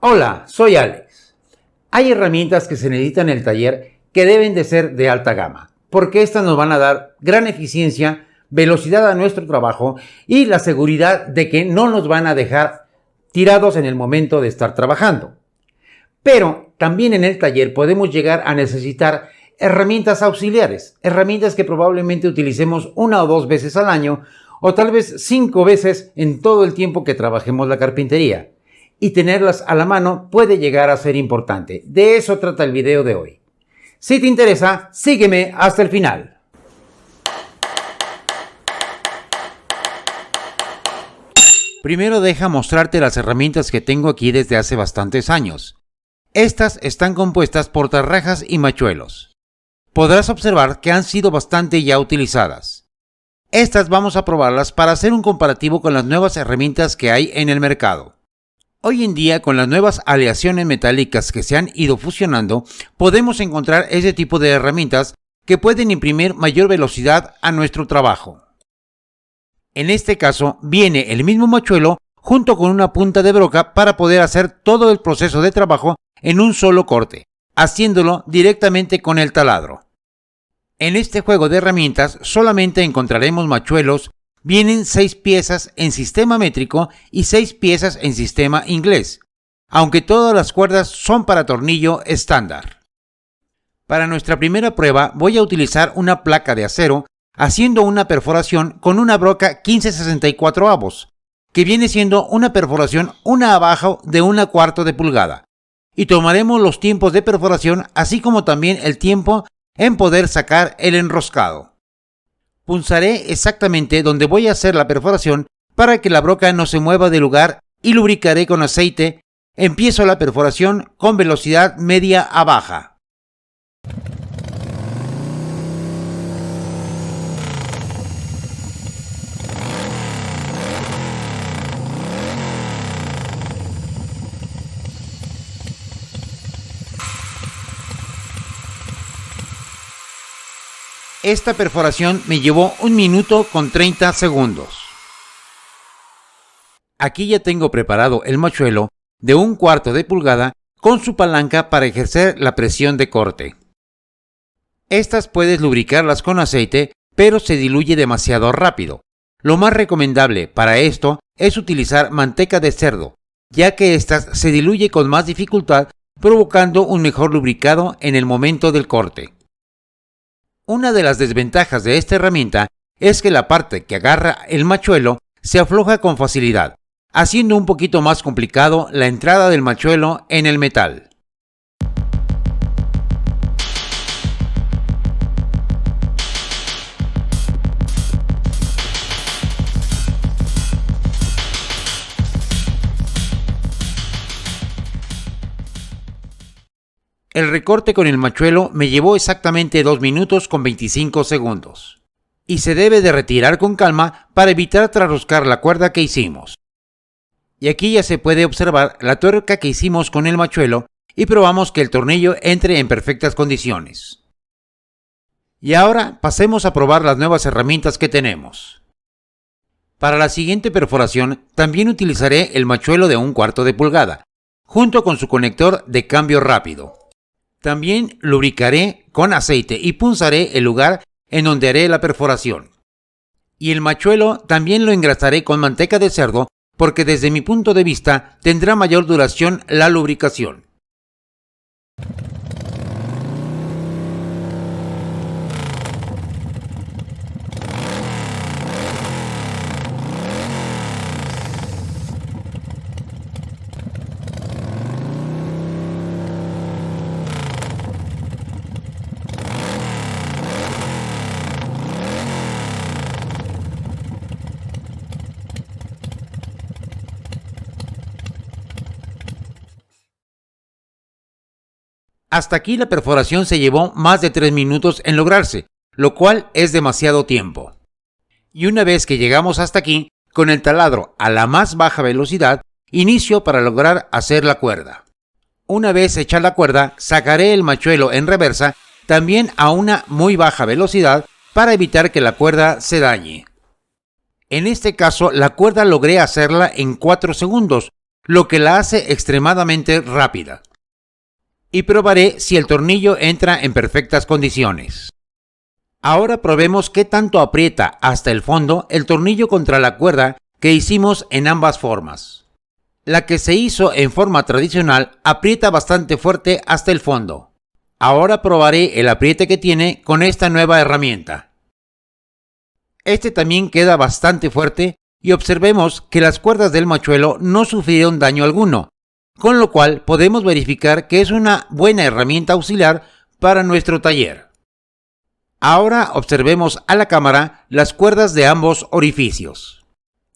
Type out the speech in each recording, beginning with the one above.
Hola, soy Alex. Hay herramientas que se necesitan en el taller que deben de ser de alta gama, porque estas nos van a dar gran eficiencia, velocidad a nuestro trabajo y la seguridad de que no nos van a dejar tirados en el momento de estar trabajando. Pero también en el taller podemos llegar a necesitar herramientas auxiliares, herramientas que probablemente utilicemos 1 o 2 veces al año o tal vez 5 veces en todo el tiempo que trabajemos la carpintería. Y tenerlas a la mano puede llegar a ser importante. De eso trata el video de hoy. Si te interesa, sígueme hasta el final. Primero deja mostrarte las herramientas que tengo aquí desde hace bastantes años. Estas están compuestas por tarrajas y machuelos. Podrás observar que han sido bastante ya utilizadas. Estas vamos a probarlas para hacer un comparativo con las nuevas herramientas que hay en el mercado. Hoy en día, con las nuevas aleaciones metálicas que se han ido fusionando, podemos encontrar ese tipo de herramientas que pueden imprimir mayor velocidad a nuestro trabajo. En este caso, viene el mismo machuelo junto con una punta de broca para poder hacer todo el proceso de trabajo en un solo corte, haciéndolo directamente con el taladro. En este juego de herramientas solamente encontraremos machuelos. Vienen 6 piezas en sistema métrico y 6 piezas en sistema inglés, aunque todas las cuerdas son para tornillo estándar. Para nuestra primera prueba voy a utilizar una placa de acero haciendo una perforación con una broca 15/64, que viene siendo una perforación una abajo de 1/4 de pulgada, y tomaremos los tiempos de perforación así como también el tiempo en poder sacar el enroscado. Punzaré exactamente donde voy a hacer la perforación para que la broca no se mueva de lugar y lubricaré con aceite. Empiezo la perforación con velocidad media a baja. Esta perforación me llevó 1 minuto con 30 segundos. Aquí ya tengo preparado el machuelo de 1/4 de pulgada con su palanca para ejercer la presión de corte. Estas puedes lubricarlas con aceite, pero se diluye demasiado rápido. Lo más recomendable para esto es utilizar manteca de cerdo, ya que estas se diluye con más dificultad, provocando un mejor lubricado en el momento del corte. Una de las desventajas de esta herramienta es que la parte que agarra el machuelo se afloja con facilidad, haciendo un poquito más complicado la entrada del machuelo en el metal. El recorte con el machuelo me llevó exactamente 2 minutos con 25 segundos. Y se debe de retirar con calma para evitar trasroscar la cuerda que hicimos. Y aquí ya se puede observar la tuerca que hicimos con el machuelo y probamos que el tornillo entre en perfectas condiciones. Y ahora pasemos a probar las nuevas herramientas que tenemos. Para la siguiente perforación también utilizaré el machuelo de 1/4 de pulgada, junto con su conector de cambio rápido. También lubricaré con aceite y punzaré el lugar en donde haré la perforación. Y el machuelo también lo engrasaré con manteca de cerdo porque desde mi punto de vista tendrá mayor duración la lubricación. Hasta aquí la perforación se llevó más de 3 minutos en lograrse, lo cual es demasiado tiempo. Y una vez que llegamos hasta aquí, con el taladro a la más baja velocidad, inicio para lograr hacer la cuerda. Una vez hecha la cuerda, sacaré el machuelo en reversa, también a una muy baja velocidad, para evitar que la cuerda se dañe. En este caso, la cuerda logré hacerla en 4 segundos, lo que la hace extremadamente rápida. Y probaré si el tornillo entra en perfectas condiciones. Ahora probemos qué tanto aprieta hasta el fondo el tornillo contra la cuerda que hicimos en ambas formas. La que se hizo en forma tradicional aprieta bastante fuerte hasta el fondo. Ahora probaré el apriete que tiene con esta nueva herramienta. Este también queda bastante fuerte y observemos que las cuerdas del machuelo no sufrieron daño alguno, con lo cual podemos verificar que es una buena herramienta auxiliar para nuestro taller. Ahora observemos a la cámara las cuerdas de ambos orificios.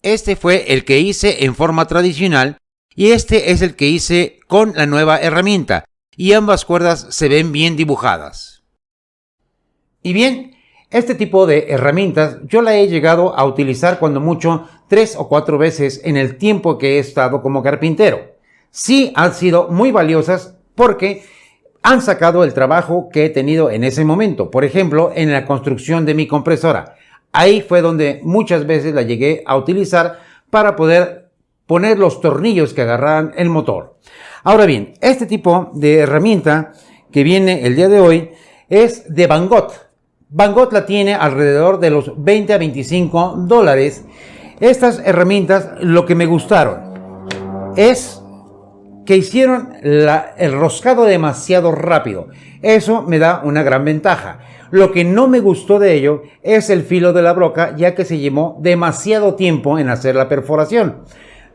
Este fue el que hice en forma tradicional y este es el que hice con la nueva herramienta, y ambas cuerdas se ven bien dibujadas. Y bien, este tipo de herramientas yo la he llegado a utilizar cuando mucho 3 o 4 veces en el tiempo que he estado como carpintero. Sí han sido muy valiosas porque han sacado el trabajo que he tenido en ese momento. Por ejemplo, en la construcción de mi compresora. Ahí fue donde muchas veces la llegué a utilizar para poder poner los tornillos que agarraran el motor. Ahora bien, este tipo de herramienta que viene el día de hoy es de Van Gogh. Van Gogh la tiene alrededor de los 20 a 25 dólares. Estas herramientas, lo que me gustaron es que hicieron el roscado demasiado rápido. Eso me da una gran ventaja. Lo que no me gustó de ello es el filo de la broca, ya que se llevó demasiado tiempo en hacer la perforación.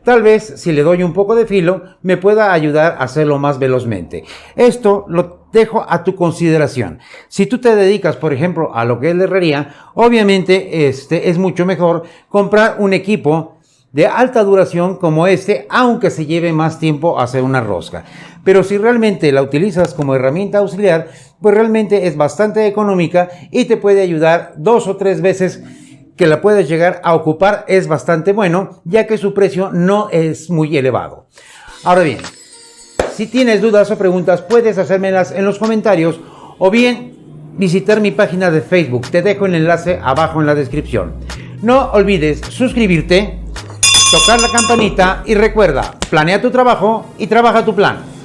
Tal vez si le doy un poco de filo me pueda ayudar a hacerlo más velozmente. Esto lo dejo a tu consideración. Si tú te dedicas, por ejemplo, a lo que es la herrería, obviamente es mucho mejor comprar un equipo de alta duración como aunque se lleve más tiempo hacer una rosca. Pero si realmente la utilizas como herramienta auxiliar, pues realmente es bastante económica y te puede ayudar 2 o 3 veces que la puedes llegar a ocupar. Es bastante bueno, ya que su precio no es muy elevado. Ahora bien, si tienes dudas o preguntas, puedes hacérmelas en los comentarios o bien visitar mi página de Facebook. Te dejo el enlace abajo en la descripción. No olvides suscribirte, tocar la campanita y recuerda, planea tu trabajo y trabaja tu plan.